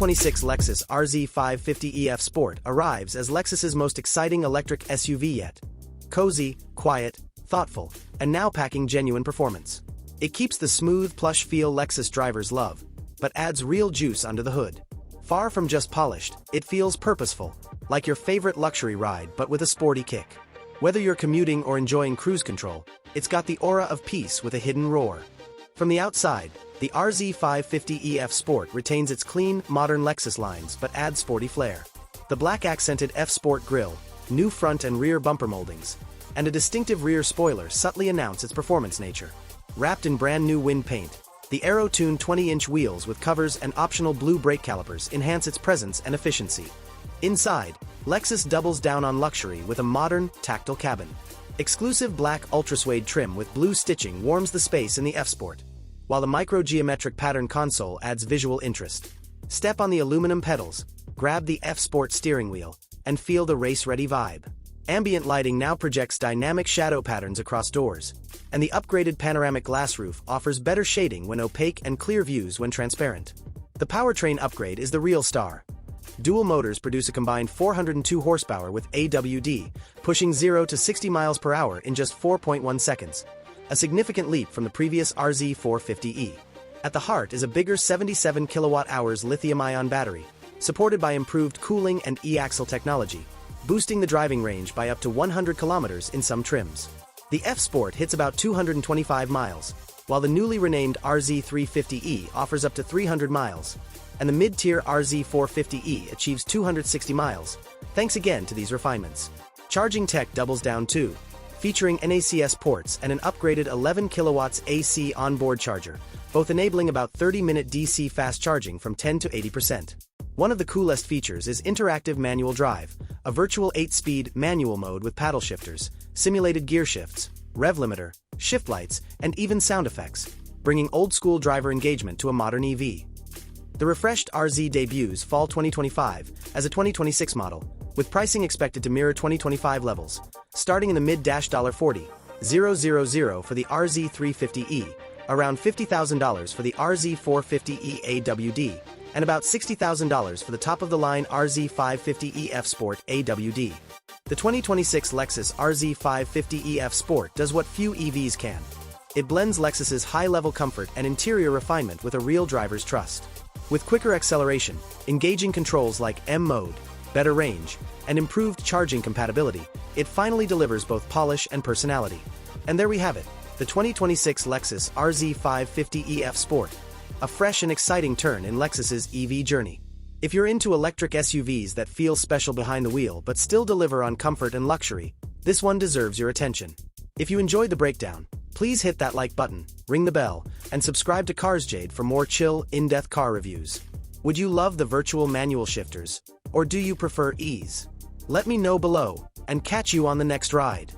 2026 Lexus RZ 550EF Sport arrives as Lexus's most exciting electric SUV yet. Cozy, quiet, thoughtful, and now packing genuine performance. It keeps the smooth, plush feel Lexus drivers love, but adds real juice under the hood. Far from just polished, it feels purposeful, like your favorite luxury ride but with a sporty kick. Whether you're commuting or enjoying cruise control, it's got the aura of peace with a hidden roar. From the outside, the RZ 550EF Sport retains its clean, modern Lexus lines but adds sporty flair. The black accented F Sport grille, new front and rear bumper moldings, and a distinctive rear spoiler subtly announce its performance nature. Wrapped in brand new wind paint, the aero-tuned 20-inch wheels with covers and optional blue brake calipers enhance its presence and efficiency. Inside, Lexus doubles down on luxury with a modern, tactile cabin. Exclusive black ultra-suede trim with blue stitching warms the space in the F Sport, while the micro-geometric pattern console adds visual interest. Step on the aluminum pedals, grab the F Sport steering wheel, and feel the race-ready vibe. Ambient lighting now projects dynamic shadow patterns across doors, and the upgraded panoramic glass roof offers better shading when opaque and clear views when transparent. The powertrain upgrade is the real star. Dual motors produce a combined 402 horsepower with AWD, pushing 0 to 60 miles per hour in just 4.1 seconds, a significant leap from the previous RZ 450e. At the heart is a bigger 77 kilowatt-hours lithium-ion battery, supported by improved cooling and e-axle technology, boosting the driving range by up to 100 kilometers in some trims. The F Sport hits about 225 miles, while the newly renamed RZ 350e offers up to 300 miles, and the mid-tier RZ 450e achieves 260 miles, thanks again to these refinements. Charging tech doubles down too, featuring NACS ports and an upgraded 11 kilowatts AC onboard charger, both enabling about 30-minute DC fast charging from 10 to 80%. One of the coolest features is interactive manual drive, a virtual 8-speed manual mode with paddle shifters, simulated gear shifts, rev limiter, shift lights, and even sound effects, bringing old-school driver engagement to a modern EV. The refreshed RZ debuts fall 2025 as a 2026 model, with pricing expected to mirror 2025 levels, starting in the mid-$40,000 for the RZ 350e, around $50,000 for the RZ 450e AWD, and about $60,000 for the top-of-the-line RZ 550EF Sport AWD. The 2026 Lexus RZ 550EF Sport does what few EVs can. It blends Lexus's high-level comfort and interior refinement with a real driver's trust. With quicker acceleration, engaging controls like M mode, better range, and improved charging compatibility, it finally delivers both polish and personality. And there we have it, the 2026 Lexus RZ 550EF Sport, a fresh and exciting turn in Lexus's EV journey. If you're into electric SUVs that feel special behind the wheel but still deliver on comfort and luxury, this one deserves your attention. If you enjoyed the breakdown, please hit that like button, ring the bell, and subscribe to CarsJade for more chill, in-depth car reviews. Would you love the virtual manual shifters, or do you prefer ease? Let me know below, and catch you on the next ride.